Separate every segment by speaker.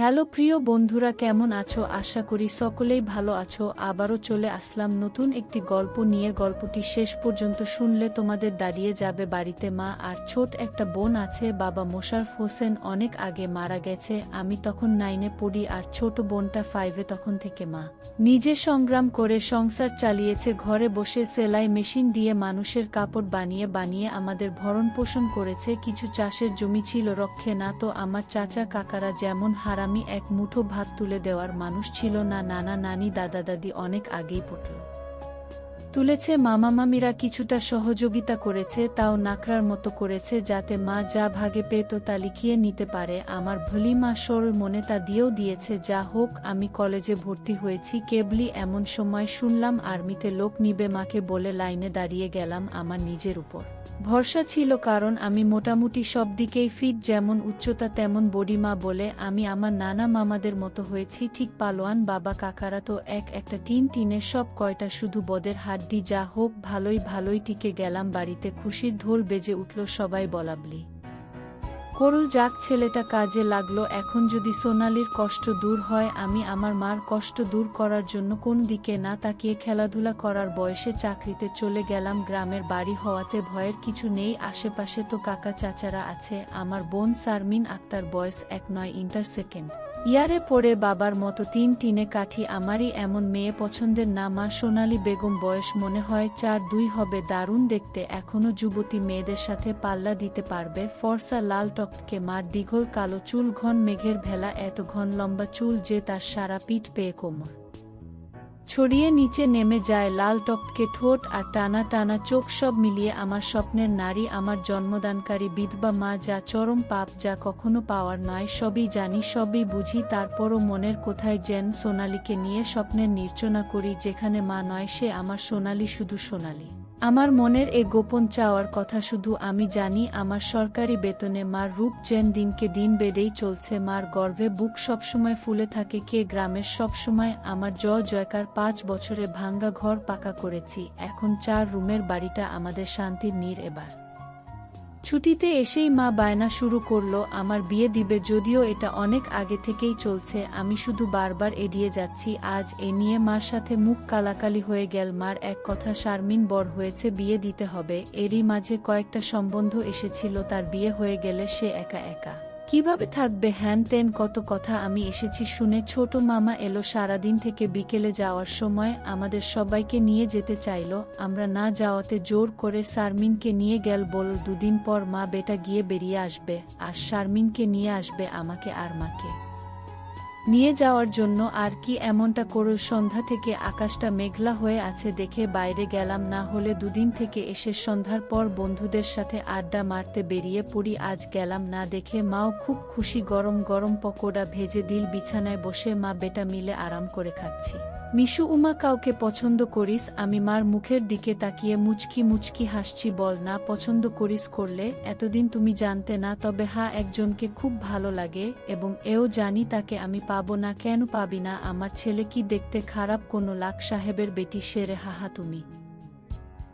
Speaker 1: Hello প্রিয় বন্ধুরা, কেমন আছো? আশা করি সকলেই ভালো আছো। আবারও চলে আসলাম নতুন একটি গল্প নিয়ে। গল্পটি শেষ পর্যন্ত শুনলে তোমাদের দাঁড়িয়ে যাবে। বাড়িতে মা আর ছোট একটা বোন আছে। বাবা মোশাররফ হোসেন অনেক আগে মারা গেছে। আমি তখন 9-এ পড়ি আর ছোট বোনটা 5-এ। তখন থেকে মা নিজে সংগ্রাম করে সংসার চালিয়েছে। ঘরে বসে সেলাই মেশিন দিয়ে মানুষের কাপড় বানিয়ে বানিয়ে আমাদের ভরণ পোষণ করেছে। কিছু চাষের জমি ছিল, রক্ষে না তো আমার চাচা কাকারা যেমন হারামি এক মুঠো ভাত তুলে দেওয়ার মানুষ ছিল না। নানা নানি দাদা দাদি অনেক আগেই পটল তুলেছে। মামা মামিরা কিছুটা সহযোগিতা করেছে, তাও নাকড়ার মতো করেছে, যাতে মা যা ভাগে পেত তা লিখিয়ে নিতে পারে। আমার ভলি মা সরল মনে তা দিয়েও দিয়েছে। যা হোক, আমি কলেজে ভর্তি হয়েছি কেবলই এমন সময় শুনলাম আর্মিতে লোক নিবে। মাকে বলে লাইনে দাঁড়িয়ে গেলাম। আমার নিজের উপর ভরসা ছিল, কারণ আমি মোটামুটি সব দিকেই ফিট, যেমন উচ্চতা তেমন বডি। মা বলে আমি আমার নানা মামাদের মতো হয়েছি, ঠিক পালোয়ান। বাবা কাকারা তো একটা টিনে সব কয়টা শুধু বদের হাড্ডি। যা হোক, ভালোই টিকে গেলাম। বাড়িতে খুশির ঢোল বেজে উঠল, সবাই বলাবলি করল যাক ছেলেটা কাজে লাগলো। এখন যদি সোনালির কষ্ট দূর হয়, আমি আমার মার কষ্ট দূর করার জন্য কোন দিকে না তাকিয়ে খেলাধুলা করার বয়সে চাকরিতে চলে গেলাম। গ্রামের বাড়ি হওয়াতে ভয়ের কিছু নেই, আশেপাশে তো কাকা চাচারা আছে। আমার বোন শারমিন আক্তার, বয়স 19, ইন্টার সেকেন্ড ইয়ারে পড়ে। বাবার মতো টিনে কাঠি। আমারই এমন মেয়ে পছন্দের না। মা সোনালি বেগম, বয়স মনে হয় 4-2 হবে, দারুণ দেখতে, এখনো যুবতী, মেয়েদের সাথে পাল্লা দিতে পারবে। ফর্সা লাল টকটকে। মার দীঘল কালো চুল, ঘন মেঘের ভেলা, এত ঘন লম্বা চুল যে তার সারা পিঠ পেয়ে কোমর ছড়িয়ে নিচে নেমে যায়। লাল টকটকে ঠোঁট আর টানা টানা চোখ, সব মিলিয়ে আমার স্বপ্নের নারী। আমার জন্মদানকারী বিধবা মা, যা চরম পাপ, যা কখনো পাওয়ার নয়। সবই জানি, সবই বুঝি, তারপরও মনের কোথায় যেন সোনালীকে নিয়ে স্বপ্নের নির্জনা করি। যেখানে মা নয়, সে আমার সোনালী, শুধু সোনালী। আমার মনের এ গোপন চাওয়ার কথা শুধু আমি জানি। আমার সরকারি বেতনে মার রূপ যেন দিনকে দিন বেড়েই চলছে। মার গর্ভে বুক সবসময় ফুলে থাকে। কে গ্রামের সবসময় আমার জয়কার। 5 বছরে ভাঙ্গা ঘর পাকা করেছি, এখন 4 রুমের বাড়িটা আমাদের শান্তির নীড়। এবার ছুটিতে এসেই মা বায়না শুরু করলো আমার বিয়ে দিবে, যদিও এটা অনেক আগে থেকেই চলছে। আমি শুধু বারবার এড়িয়ে যাচ্ছি। আজ এ নিয়ে মার সাথে মুখ কালাকালি হয়ে গেল। মার এক কথা, শারমিন বড় হয়েছে, বিয়ে দিতে হবে। এরই মাঝে কয়েকটা সম্বন্ধ এসেছিল, তার বিয়ে হয়ে গেলে সে একা একা কিভাবে থাকবে, হ্যান ত্যান কত কথা। আমি এসেছি শুনে ছোট মামা এলো সারাদিন থেকে। বিকেলে যাওয়ার সময় আমাদের সবাইকে নিয়ে যেতে চাইল, আমরা না যাওয়াতে জোর করে শারমিনকে নিয়ে গেল। বলল 2 দিন পর মা বেটা গিয়ে বেরিয়ে আসবে, আর শারমিনকে নিয়ে আসবে আমাকে আর মাকে নিয়ে যাওয়ার জন্য। আর কি এমনটা করল? সন্ধ্যা থেকে আকাশটা মেঘলা হয়ে আছে দেখে বাইরে গেলাম, না হলে 2 দিন থেকে এসে সন্ধ্যার পর বন্ধুদের সাথে আড্ডা মারতে বেরিয়ে পড়ি। আজ গেলাম না দেখে মাও খুব খুশি। গরম গরম পকোড়া ভেজে দিল। বিছানায় বসে মা বেটা মিলে আরাম করে খাচ্ছি। মিশু, উমা, কাউকে পছন্দ করিস? আমি মার মুখের দিকে তাকিয়ে মুচকি মুচকি হাসছি। বল না পছন্দ করিস, করলে এতদিন তুমি জানতে না। তবে হ্যাঁ, একজনকে খুব ভালো লাগে, এবং এও জানি তাকে আমি পাবো না। কেন পাবি না? আমার ছেলে কি দেখতে খারাপ? কোনো লাখ সাহেবের বেটি সে রে? হাহা, তুমি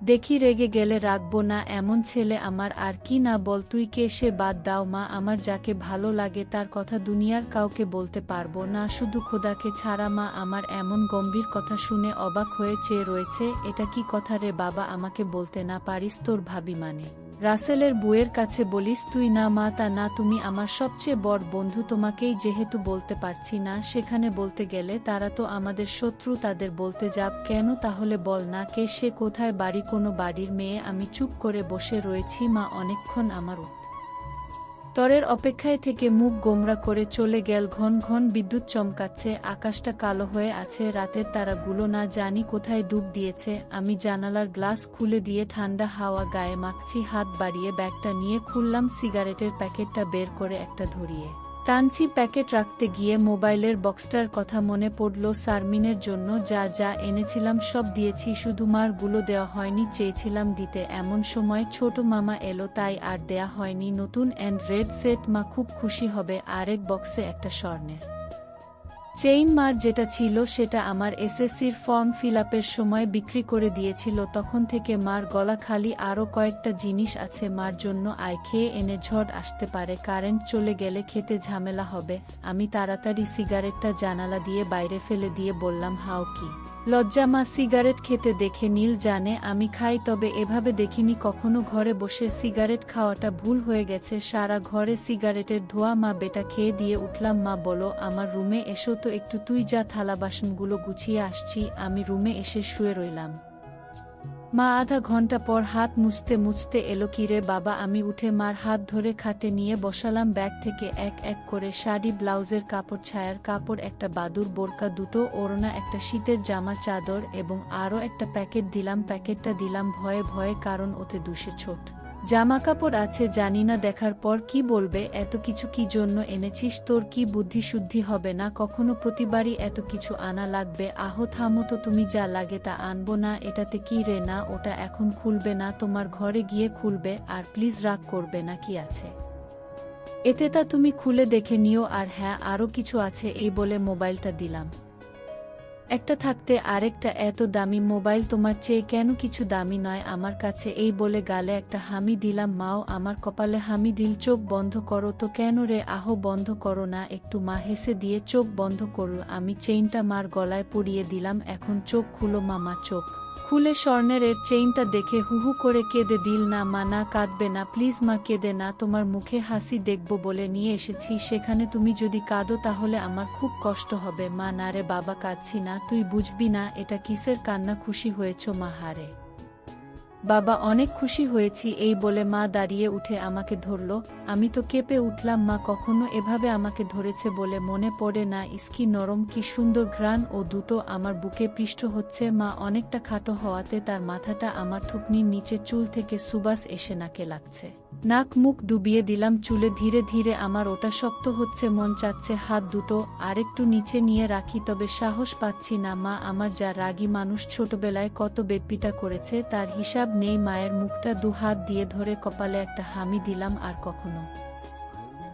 Speaker 1: দেখি রেগে গেলে রাখবো না এমন ছেলে আমার। আর কি না বল তুই কে? সে বাদ দাও মা, আমার যাকে ভালো লাগে তার কথা দুনিয়ার কাউকে বলতে পারবো না, শুধু খোদাকে ছাড়া। মা আমার এমন গম্ভীর কথা শুনে অবাক হয়ে চেয়ে রয়েছে। এটা কি কথা রে বাবা? আমাকে বলতে না পারিস? তোর ভাবি মানে রাসেলের বুয়ের কাছে বলিস তুই? না মা, তা না, তুমি আমার সবচেয়ে বড় বন্ধু, তোমাকেই যেহেতু বলতে পারছি না। সেখানে বলতে গেলে তারা তো আমাদের শত্রু, তাদের বলতে যাব কেন? তাহলে বল না, কে সে, কোথায় বাড়ি? কোনো বাড়ির মেয়ে? আমি চুপ করে বসে রয়েছি। মা অনেকক্ষণ আমার তরের অপেক্ষায় থেকে মুখ গোমরা করে চলে গেল। ঘন ঘন বিদ্যুৎ চমকাচ্ছে, আকাশটা কালো হয়ে আছে, রাতের তারাগুলো না জানি কোথায় ডুব দিয়েছে। আমি জানালার গ্লাস খুলে দিয়ে ঠান্ডা হাওয়া গায়ে মাখছি। হাত বাড়িয়ে ব্যাগটা নিয়ে খুললাম, সিগারেটের প্যাকেটটা বের করে একটা ধরিয়ে টানছি। প্যাকেট রাখতে গিয়ে মোবাইলের বক্সটার কথা মনে পড়ল। শারমিনের জন্য যা যা এনেছিলাম সব দিয়েছি, শুধু মার গুলো দেওয়া হয়নি, চেয়েছিলাম দিতে। এমন সময় ছোট মামা এলো, তাই আর দেয়া হয়নি। নতুন রেড সেট, মা খুব খুশি হবে। আরেক বক্সে একটা স্বর্ণের চেইন মার যেটা ছিল সেটা আমার এসএসসির ফর্ম ফিলআপের সময় বিক্রি করে দিয়েছিল, তখন থেকে মার গলা খালি। আরও কয়েকটা জিনিস আছে মার জন্য, আয় খেয়ে এনে, ঝড় আসতে পারে, কারেন্ট চলে গেলে খেতে ঝামেলা হবে। আমি তাড়াতাড়ি সিগারেটটা জানালা দিয়ে বাইরে ফেলে দিয়ে বললাম, হাও কি লজ্জা মা সিগারেট খেতে দেখে। নীল জানে আমি খাই, তবে এভাবে দেখিনি কখনো। ঘরে বসে সিগারেট খাওয়াটা ভুল হয়ে গেছে, সারা ঘরে সিগারেটের ধোঁয়া। মা বেটা খেয়ে দিয়ে উঠলাম। মা বলো, আমার রুমে এসো তো একটু, তুই যা, থালা বাসনগুলো গুছিয়ে আসছি। আমি রুমে এসে শুয়ে রইলাম। মা আধা ঘন্টা পর হাত মুছতে মুছতে এলো। কিরে বাবা? আমি উঠে মার হাত ধরে খাটে নিয়ে বসালাম। ব্যাগ থেকে এক এক করে শাড়ি, ব্লাউজের কাপড়, ছায়ার কাপড়, একটা বাদুর বোরকা, দুটো ওড়না, একটা শীতের জামা, চাদর এবং আরও একটা প্যাকেট দিলাম। প্যাকেটটা দিলাম ভয়ে ভয়ে, কারণ ওতে 200 ছোট জামা কাপড় আছে। জানি না দেখার পর কি বলবে, এত কিছু কি জন্য এনেছিস? তোর কি বুদ্ধি শুদ্ধি হবে না? কখনো প্রতিবারই এত কিছু আনা লাগবে? আহো থামো তো, তুমি যা লাগে তা আনবো না। এটাতে কি রে? না, ওটা এখন খুলবে না, তোমার ঘরে গিয়ে খুলবে। আর প্লিজ রাগ করবে না, কি আছে এতে তা তুমি খুলে দেখে নিও। আর হ্যাঁ, আরও কিছু আছে। এই বলে মোবাইলটা দিলাম। একটা থাকতে আরেকটা এত দামি মোবাইল তোমার চেয়ে কেন কিছু দামি নয় আমার কাছে? এই বলে গালে একটা হামি দিলাম। মাও আমার কপালে হামি দিল। চোখ বন্ধ করো তো। কেন রে? আহো বন্ধ করো না একটু। মা হেসে দিয়ে চোখ বন্ধ করল। আমি চেইনটা মার গলায় পরিয়ে দিলাম। এখন চোখ খুলো মামা। চোখ খুলে স্বর্ণের চেইনটা দেখে হুহু করে কেঁদে দিল। না মা, না, কাঁদবে না প্লিজ মা, কেঁদে না, তোমার মুখে হাসি দেখব বলে নিয়ে এসেছি। সেখানে তুমি যদি কাঁদো তাহলে আমার খুব কষ্ট হবে। মা, না রে বাবা, কাঁদছি না, তুই বুঝবি না এটা কিসের কান্না। খুশি হয়েছ মা? হারে বাবা, অনেক খুশি হয়েছি। এই বলে মা দাঁড়িয়ে উঠে আমাকে ধরল। আমি তো কেঁপে উঠলাম। মা কখনো এভাবে আমাকে ধরেছে বলে মনে পড়ে না। ইস্কি নরম, কি সুন্দর ঘ্রাণ। ও দুটো আমার বুকে পৃষ্ঠ হচ্ছে। মা অনেকটা খাটো হওয়াতে তার মাথাটা আমার থুতনির নিচে, চুল থেকে সুবাস এসে নাকে লাগছে। নাক মুখ ডুবিয়ে দিলাম চুলে। ধীরে ধীরে আমার ওটা শক্ত হচ্ছে। মন চাচ্ছে হাত দুটো আরেকটু নিচে নিয়ে রাখি, তবে সাহস পাচ্ছি না। মা আমার যা রাগী মানুষ, ছোটবেলায় কত বেদপিটা করেছে তার হিসাব নেই। মায়ের মুখটা 2 হাত দিয়ে ধরে কপালে একটা হামি দিলাম। আর কখনো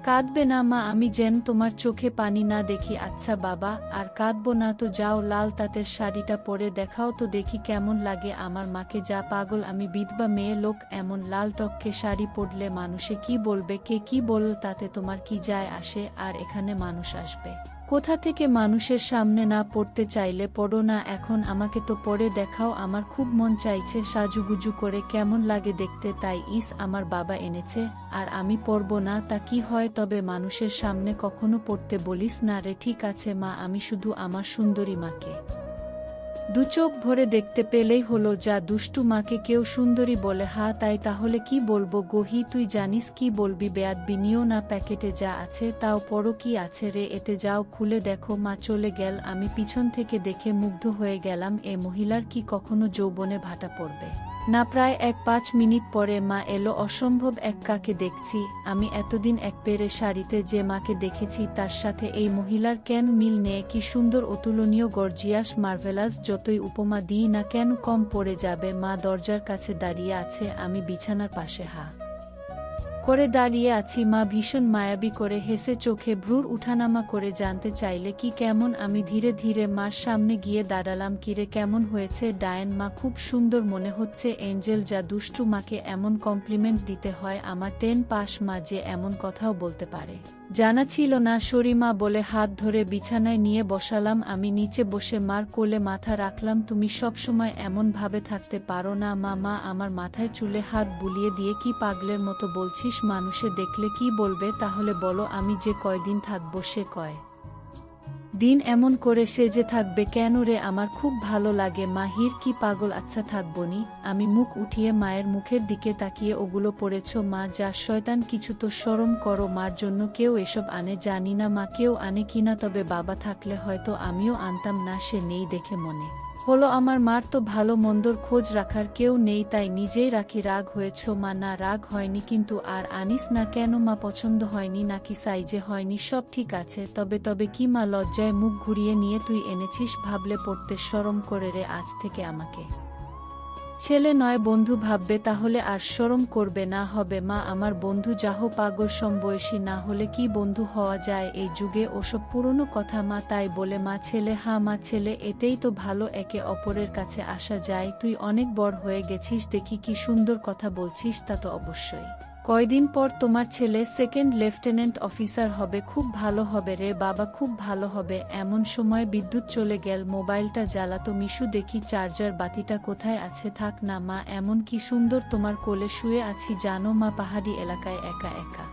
Speaker 1: কাঁদবে না মা, আমি যেন তোমার চোখে পানি না দেখি। আচ্ছা বাবা, আর কাঁদবো না তো। যাও, লাল তাঁতের শাড়িটা পরে দেখাও তো দেখি কেমন লাগে আমার মাকে। যা পাগল আমি, বিধবা মেয়ে লোক, এমন লাল টককে শাড়ি পরলে মানুষে কি বলবে? কে কি বলল তাতে তোমার কি যায় আসে? আর এখানে মানুষ আসবে কোথা থেকে? মানুষের সামনে না পড়তে চাইলে পড়ো না। এখন আমাকে তো পরে দেখাও, আমার খুব মন চাইছে সাজুগুজু করে, কেমন লাগে দেখতে তাই। ইস, আমার বাবা এনেছে আর আমি পরব না তা কি হয়? তবে মানুষের সামনে কখনো পড়তে বলিস না রে। ঠিক আছে মা, আমি শুধু আমার সুন্দরী মাকে 2 চোখ ভরে দেখতে পেলেই হলো। যা দুষ্টু মাকে কেউ সুন্দরী বলে? হ্যাঁ তাই, তাহলে কি বলবো? গহি, তুই জানিস কি বলবি? বেয়াদবি নিও না। প্যাকেটে যা আছে তাও পড়ো। কি আছে রে এতে? যাও খুলে দেখো। মা চলে গেল। আমি পিছন থেকে দেখে মুগ্ধ হয়ে গেলাম। এ মহিলার কি কখনো যৌবনে ভাটা পড়বে না? প্রায় 1-5 মিনিট পরে মা এলো। অসম্ভব এক কাকে দেখছি আমি। এতদিন এক পেরে শাড়িতে যে মাকে দেখেছি তার সাথে এই মহিলার কেন মিল নেই? কি সুন্দর, অতুলনীয়, গর্জিয়াস, মার্ভেলাস। যতই উপমা দিই না কেন কম পড়ে যাবে। মা দরজার কাছে দাঁড়িয়ে আছে, আমি বিছানার পাশে হা করে দাঁড়িয়ে আছি। মা ভীষণ মায়াবী করে হেসে চোখে ভ্রুর উঠানামা করে জানতে চাইলে কি কেমন। আমি ধীরে ধীরে মার সামনে গিয়ে দাঁড়ালাম। কিরে কেমন হয়েছে ডায়েন? মা খুব সুন্দর মনে হচ্ছে এঞ্জেল। যা দুষ্টু, মাকে এমন কমপ্লিমেন্ট দিতে হয়? আমার 10 পাস মা যে এমন কথাও বলতে পারে জানা ছিল না। শরীমা বলে হাত ধরে বিছানায় নিয়ে বসালাম। আমি নিচে বসে মার কোলে মাথা রাখলাম। তুমি সব সময় এমন ভাবে থাকতে পারো না মা। মা আমার মাথায় চুলে হাত বুলিয়ে দিয়ে, কি পাগলের মতো বলছিস? মানুষে দেখলে কি বলবে? তাহলে বলো, আমি যে কয়দিন থাকবো সে কয় দিন এমন করে সেজে থাকবে কেন রে? আমার খুব ভালো লাগে। মাহির কি পাগল? আচ্ছা থাকবনি। আমি মুখ উঠিয়ে মায়ের মুখের দিকে তাকিয়ে, ওগুলো পড়েছ মা? যা শয়তান, কিছু তো শরম করো। মার জন্য কেউ এসব আনে? জানি না মা কেউ আনে কিনা, তবে বাবা থাকলে হয়তো আমিও আনতাম না। সে নেই দেখে মনে হলো আমার মার তো ভালো মন্দর খোঁজ রাখার কেউ নেই, তাই নিজেই রাখি। রাগ হয়েছ মা? না রাগ হয়নি, কিন্তু আর আনিস না কেন মা? পছন্দ হয়নি নাকি সাইজে হয়নি? সব ঠিক আছে। তবে কি মা? লজ্জায় মুখ ঘুরিয়ে নিয়ে, তুই এনেছিস ভাবলে পড়তে শরম করে রে। আজ থেকে আমাকে ছেলে নয় বন্ধু ভাববে তাহলে আর শরম করবে না হবে মা আমার বন্ধু যাহ পাগল সমবয়সী না হলে কি বন্ধু হওয়া যায় এই যুগে ওসব পুরনো কথা মা তাই বলে মা ছেলে মা ছেলে এতেই তো ভালো একে অপরের কাছে আসা যায় তুই অনেক বড় হয়ে গেছিস দেখি কি সুন্দর কথা বলছিস তা তো অবশ্যই কয়দিন পর তোমার ছেলে সেকেন্ড লেফটেন্যান্ট অফিসার হবে খুব ভালো হবে রে বাবা খুব ভালো হবে এমন সময় বিদ্যুৎ চলে গেল মোবাইলটা জ্বালাতো মিশু দেখি চার্জার বাতিটা কোথায় আছে থাক না মা এমন কি সুন্দর তোমার কোলে শুয়ে আছি জানো মা পাহাড়ি এলাকায় একা একা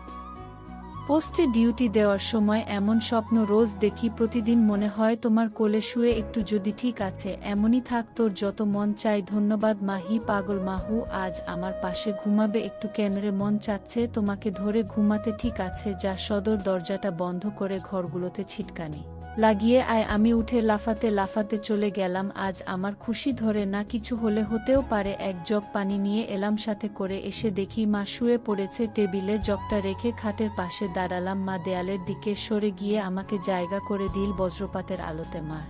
Speaker 1: পোস্টে ডিউটি দেওয়ার সময় এমন স্বপ্ন রোজ দেখি প্রতিদিন মনে হয় তোমার কোলে শুয়ে একটু যদি ঠিক আছে এমনই থাক তোর যত মন চাই ধন্যবাদ মাহি পাগল মাহু আজ আমার পাশে ঘুমাবে একটু কেনরে মন চাচ্ছে তোমাকে ধরে ঘুমাতে ঠিক আছে যা সদর দরজাটা বন্ধ করে ঘরগুলোতে ছিটকানি লাগিয়ে আয় আমি উঠে লাফাতে লাফাতে চলে গেলাম আজ আমার খুশি ধরে না কিছু হলে হতেও পারে এক জগ পানি নিয়ে এলাম সাথে করে এসে দেখি মা শুয়ে পড়েছে টেবিলে জগটা রেখে খাটের পাশে দাঁড়ালাম মা দেয়ালের দিকে সরে গিয়ে আমাকে জায়গা করে দিল বজ্রপাতের আলোতে মা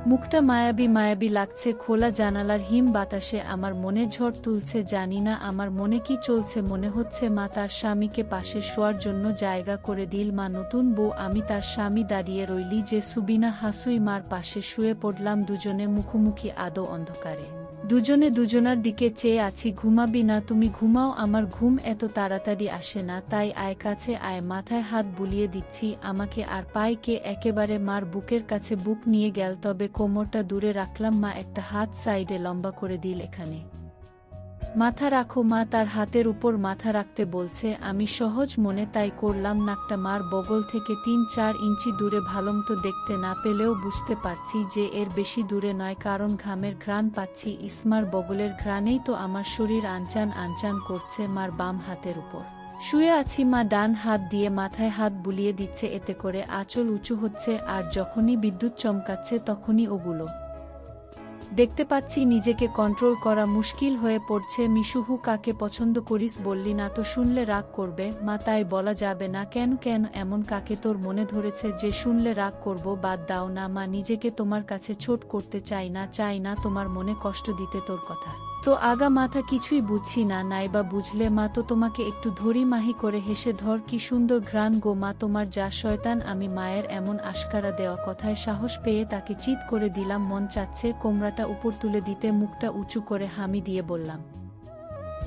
Speaker 1: মুখটা মায়াবী মায়াবী লাগছে খোলা জানালার হিম বাতাসে আমার মনে ঝড় তুলছে জানি না আমার মনে কি চলছে মনে হচ্ছে মা তার স্বামীকে পাশে শোয়ার জন্য জায়গা করে দিল মা নতুন বউ আমি তার স্বামী দাঁড়িয়ে রইলি যে সুবিনা হাসুই মার পাশে শুয়ে পড়লাম দুজনে মুখোমুখি আদো অন্ধকারে দুজনে দুজনার দিকে চেয়ে আছি ঘুমাবি না তুমি ঘুমাও আমার ঘুম এত তাড়াতাড়ি আসে না তাই আয় কাছে আয় মাথায় হাত বুলিয়ে দিচ্ছি আমাকে আর পায় কে একেবারে মার বুকের কাছে বুক নিয়ে গেল তবে কোমরটা দূরে রাখলাম মা একটা হাত সাইডে লম্বা করে দিল এখানে মাথা রাখো মা তার হাতের উপর মাথা রাখতে বলছে আমি সহজ মনে তাই করলাম নাকটা মার বগল থেকে ৩-৪ ইঞ্চি দূরে ভালোমতো দেখতে না পেলেও বুঝতে পারছি যে এর বেশি দূরে নয় কারণ ঘামের ঘ্রাণ পাচ্ছি ইসমার বগলের ঘ্রাণেই তো আমার শরীর আনচান আনচান করছে মার বাম হাতের উপর শুয়ে আছি মা ডান হাত দিয়ে মাথায় হাত বুলিয়ে দিচ্ছে এতে করে আঁচল উঁচু হচ্ছে আর যখনই বিদ্যুৎ চমকাচ্ছে তখনই ওগুলো দেখতে পাচ্ছি নিজেকে কন্ট্রোল করা মুশকিল হয়ে পড়ছে মিশুহু কাকে পছন্দ করিস বললি না তো শুনলে রাগ করবে মা তাই বলা যাবে না কেন কেন এমন কাকে তোর মনে ধরেছে যে শুনলে রাগ করব বাদ দাও না মা নিজেকে তোমার কাছে ছোট করতে চাই না তোমার মনে কষ্ট দিতে তোর কথা তো আগা মাথা কিছুই বুঝছি না নাইবা বুঝলে মা তো তোমাকে একটু ধরি মাহি করে হেসে ধর কি সুন্দর ঘ্রাণ গো মা তোমার যা শয়তান আমি মায়ের এমন আশকারা দেওয়া কথায় সাহস পেয়ে তাকে চিৎ করে দিলাম মন চাচ্ছে কোমরাটা উপর তুলে দিতে মুখটা উঁচু করে হামি দিয়ে বললাম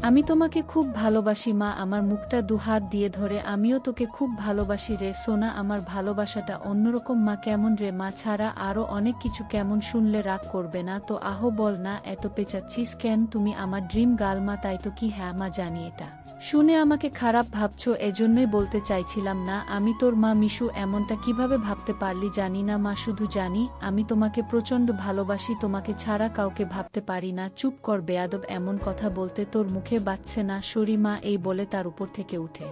Speaker 1: আমি তোমাকে খুব ভালোবাসি মা আমার মুখটা দুহাত দিয়ে ধরে আমিও তোকে খুব ভালোবাসি রে সোনা আমার ভালোবাসাটা অন্যরকম মা কেমন রে মা ছাড়া আরো অনেক কিছু কেমন শুনলে রাগ করবে না তো আহো বল না এত পেঁচাচ্ছিস কেন তুমি আমার ড্রিম গার্ল মা তাই তো কি হ্যাঁ মা জানি এটা শুনে আমাকে খারাপ ভাবছো এজন্যই বলতে চাইছিলাম না আমি তোর মা মিশু এমনটা কিভাবে ভাবতে পারলি জানি না মা শুধু জানি আমি তোমাকে প্রচণ্ড ভালোবাসি তোমাকে ছাড়া কাউকে ভাবতে পারি না চুপ কর বেয়াদব এমন কথা বলতে তোর মুখে বাচ্ছে না সরি মা এই বলে তার উপর থেকে উঠে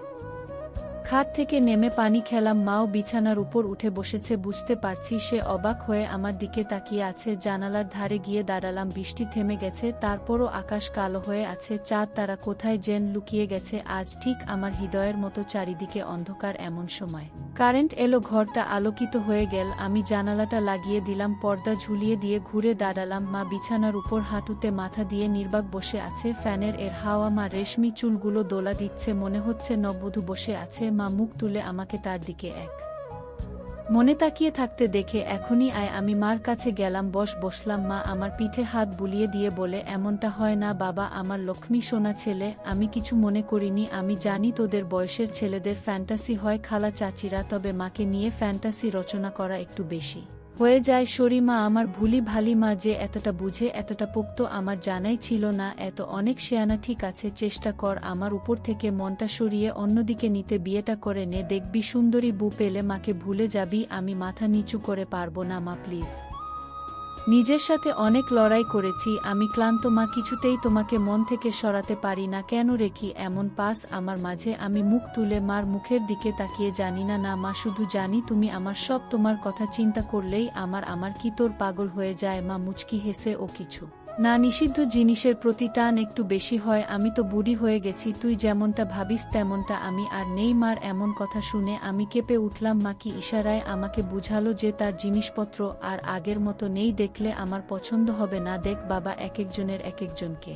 Speaker 1: খাট থেকে নেমে পানি খেলাম মাও বিছানার উপর উঠে বসেছে বুঝতে পারছি সে অবাক হয়ে আমার দিকে তাকিয়ে আছে জানালার ধারে গিয়ে দাঁড়ালাম বৃষ্টি থেমে গেছে তারপরও আকাশ কালো হয়ে আছে চাঁদ তারা কোথায় যেন লুকিয়ে গেছে আজ ঠিক আমার হৃদয়ের মতো চারিদিকে অন্ধকার এমন সময় কারেন্ট এলো ঘরটা আলোকিত হয়ে গেল আমি জানালাটা লাগিয়ে দিলাম পর্দা ঝুলিয়ে দিয়ে ঘুরে দাঁড়ালাম মা বিছানার উপর হাঁটুতে মাথা দিয়ে নির্বাক বসে আছে ফ্যানের এর হাওয়া মা রেশমি চুলগুলো দোলা দিচ্ছে মনে হচ্ছে নববধূ বসে আছে মা মুখ তুলে আমাকে তার দিকে এক মনে তাকিয়ে থাকতে দেখে এখনই আয় আমি মার কাছে গেলাম বসলাম মা আমার পিঠে হাত বুলিয়ে দিয়ে বলে এমনটা হয় না বাবা আমার লক্ষ্মী সোনা ছেলে আমি কিছু মনে করিনি আমি জানি তোদের বয়সের ছেলেদের ফ্যান্টাসি হয় খালা চাচিরা তবে মাকে নিয়ে ফ্যান্টাসি রচনা করা একটু বেশি হয়ে যায় সরি মা আমার ভুলি ভালি মা যে এতটা বুঝে এতটা পোক্ত আমার জানাই ছিল না এত অনেক শেয়ানা ঠিক আছে চেষ্টা কর আমার উপর থেকে মনটা সরিয়ে অন্যদিকে নিতে বিয়েটা করে নে দেখবি সুন্দরী বউ পেলে মাকে ভুলে যাবি আমি মাথা নিচু করে পারবো না মা প্লিজ নিজের সাথে অনেক লড়াই করেছি আমি ক্লান্ত মা কিছুতেই তোমাকে মন থেকে সরাতে পারি না কেন রেখি এমন পাস আমার মাঝে আমি মুখ তুলে মার মুখের দিকে তাকিয়ে জানি না না মা শুধু জানি তুমি আমার সব তোমার কথা চিন্তা করলেই আমার কি তোর পাগল হয়ে যায় মা মুচকি হেসে ও কিছু না, নিষিদ্ধ জিনিসের প্রতি টান একটু বেশি হয়। আমি তো বুড়ি হয়ে গেছি, তুই যেমনটা ভাবিস তেমনটা আমি আর নেই। মার এমন কথা শুনে আমি কেঁপে উঠলাম। মা কি ইশারায় আমাকে বুঝালো যে তার জিনিসপত্র আর আগের মতো নেই, দেখলে আমার পছন্দ হবে না। দেখ বাবা, এক একজনের এক একজনকে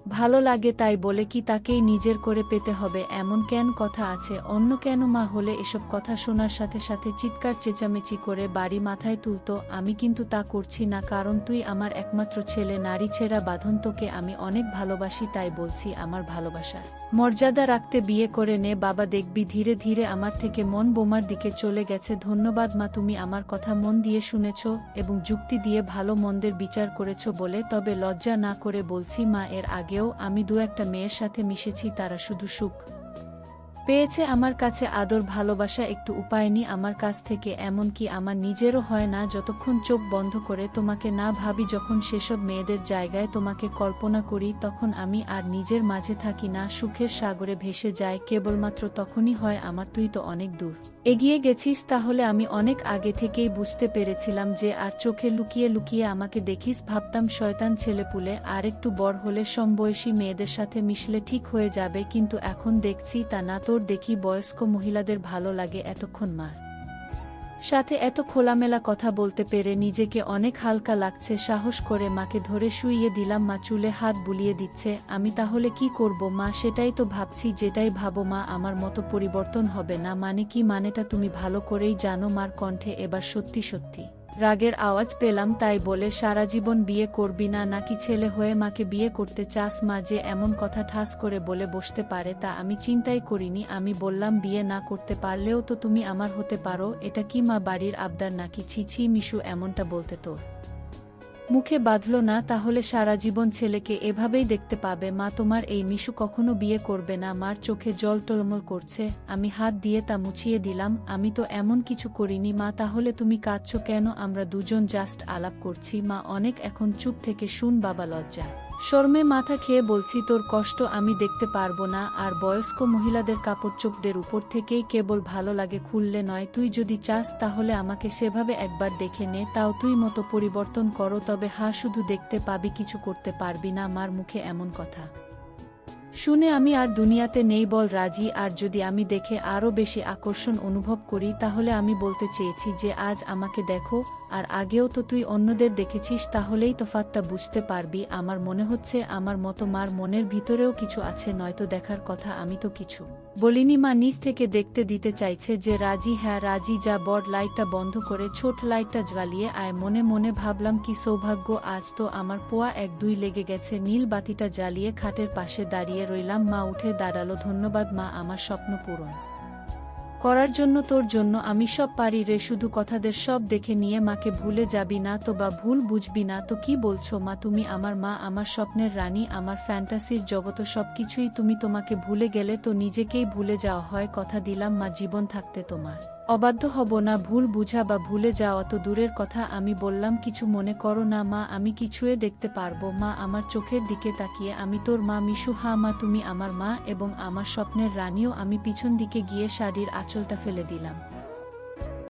Speaker 1: ভালো লাগে, তাই বলে কি তাকেই নিজের করে পেতে হবে এমন কেন কথা আছে? অন্য কেন মা হলে এসব কথা শোনার সাথে সাথে চিৎকার চেঁচামেচি করে বাড়ি মাথায় তুলতো। আমি কিন্তু তা করছি না, কারণ তুই আমার একমাত্র ছেলে। নারী ছেঁড়া বাঁধন, তোকে আমি অনেক ভালোবাসি, তাই বলছি আমার ভালোবাসার মর্যাদা রাখতে বিয়ে করে নে বাবা। দেখবি ধীরে ধীরে আমার থেকে মন বোমার দিকে চলে গেছে। ধন্যবাদ মা, তুমি আমার কথা মন দিয়ে শুনেছ এবং যুক্তি দিয়ে ভালো মন্দের বিচার করেছ বলে। তবে লজ্জা না করে বলছি মা, এর আগেও আমি দু একটা মেয়ের সাথে মিশেছি, তারা শুধু সুখ পেয়েছে আমার কাছে, আদর ভালোবাসা একটু উপায়নি আমার কাছ থেকে। এমনকি আমার নিজেরও হয় না যতক্ষণ চোখ বন্ধ করে তোমাকে না ভাবি। যখন সেসব মেয়েদের জায়গায় তোমাকে কল্পনা করি, তখন আমি আর নিজের মাঝে থাকি না, সুখের সাগরে ভেসে যায়। কেবলমাত্র তখনই হয় আমার তুই তো অনেক দূর এগিয়ে গেছিস। তাহলে আমি অনেক আগে থেকেই বুঝতে পেরেছিলাম যে আর চোখে লুকিয়ে লুকিয়ে আমাকে দেখিস। ভাবতাম শয়তান ছেলেপুলে, আর একটু বড় হলে সমবয়সী মেয়েদের সাথে মিশলে ঠিক হয়ে যাবে, কিন্তু এখন দেখছি তা না। তোর দেখি বয়স্ক মহিলাদের ভালো লাগে। এতক্ষণ মার সাথে এত খোলামেলা কথা বলতে পেরে নিজেকে অনেক হালকা লাগছে। সাহস করে মাকে ধরে শুইয়ে দিলাম। মা চুলে হাত বুলিয়ে দিচ্ছে। আমি তাহলে কি করব মা? সেটাই তো ভাবছি। যেটাই ভাবো মা, আমার মতো পরিবর্তন হবে না। মানে কি? মানেটা তুমি ভালো করেই জানো। মার কণ্ঠে এবার সত্যি সত্যি রাগের আওয়াজ পেলাম। তাই বলে সারা জীবন বিয়ে করবি না নাকি? ছেলে হয়ে মাকে বিয়ে করতে চাস? মা যে এমন কথা ঠাস করে বলে বসতে পারে তা আমি চিন্তাই করিনি। আমি বললাম, বিয়ে না করতে পারলেও তো তুমি আমার হতে পারো। এটা কি মা বাড়ির আবদার নাকি? ছি ছি মিশু, এমনটা বলতে তোর মুখে বাঁধল না? তাহলে সারা জীবন ছেলেকে এভাবেই দেখতে পাবে। মা, তোমার এই মিশু কখনো বিয়ে করবে না। মার চোখে জল টলমল করছে। আমি হাত দিয়ে তা মুছিয়ে দিলাম। আমি তো এমন কিছু করিনি মা। তাহলে তুমি কাঁদছো কেন? আমরা দুজন জাস্ট আলাপ করছি মা। অনেক, এখন চুপ থেকে শুন বাবা। লজ্জা শর্মে মাথা খেয়ে বলছি, তোর কষ্ট আমি দেখতে পারবো না। আর বয়স্ক মহিলাদের কাপড় চোপড়ের উপর থেকেই কেবল ভালো লাগে, খুললে নয়। তুই যদি চাস তাহলে আমাকে সেভাবে একবার দেখে নে, তাও তুই মতো পরিবর্তন করো। তবে হ্যাঁ, শুধু দেখতে পাবি, কিছু করতে পারবি না। মার মুখে এমন কথা শুনে আমি আর দুনিয়াতে নেই। বল রাজি। আর যদি আমি দেখে আরও বেশি আকর্ষণ অনুভব করি, তাহলে আমি বলতে চেয়েছি যে আজ আমাকে দেখো। আর আগেও তো তুই অন্যদের দেখেছিস, তাহলেই তফাৎটা বুঝতে পারবি। আমার মনে হচ্ছে আমার মতো মার মনের ভিতরেও কিছু আছে, নয়তো দেখার কথা আমি তো কিছু বলিনি। মা নিজ থেকে দেখতে দিতে চাইছে যে রাজি। হ্যাঁ রাজি। যা বড় লাইটটা বন্ধ করে ছোট লাইটটা জ্বালিয়ে আয়। মনে মনে ভাবলাম, কি সৌভাগ্য, আজ তো আমার পোয়া 1-2 লেগে গেছে। নীল বাতিটা জ্বালিয়ে খাটের পাশে দাঁড়িয়ে রইলাম। মা উঠে দাঁড়ালো। ধন্যবাদ মা, আমার স্বপ্ন পূরণ করার জন্য। তোর জন্য আমি সব পারি রে। শুধু কথাদের সব দেখে নিয়ে মাকে ভুলে যাবি না তো? বা ভুল বুঝবি না তো? কি বলছো মা? তুমি আমার মা, আমার স্বপ্নের রানী, আমার ফ্যান্টাসির জগত সবকিছুই তুমি। তোমাকে ভুলে গেলে তো নিজেকেই ভুলে যাওয়া হয়। কথা দিলাম মা, জীবন থাকতে তোমার অবাধ্য হব না। ভুল বুঝা বা ভুলে যাওয়া তো দূরের কথা। আমি বললাম, কিছু মনে করো না মা, আমি কিছুই দেখতে পারবো। মা আমার চোখের দিকে তাকিয়ে, আমি তোর মা মিশু। হ্যাঁ মা, তুমি আমার মা এবং আমার স্বপ্নের রানীও। আমি পিছন দিকে গিয়ে শাড়ির আঁচলটা ফেলে দিলাম।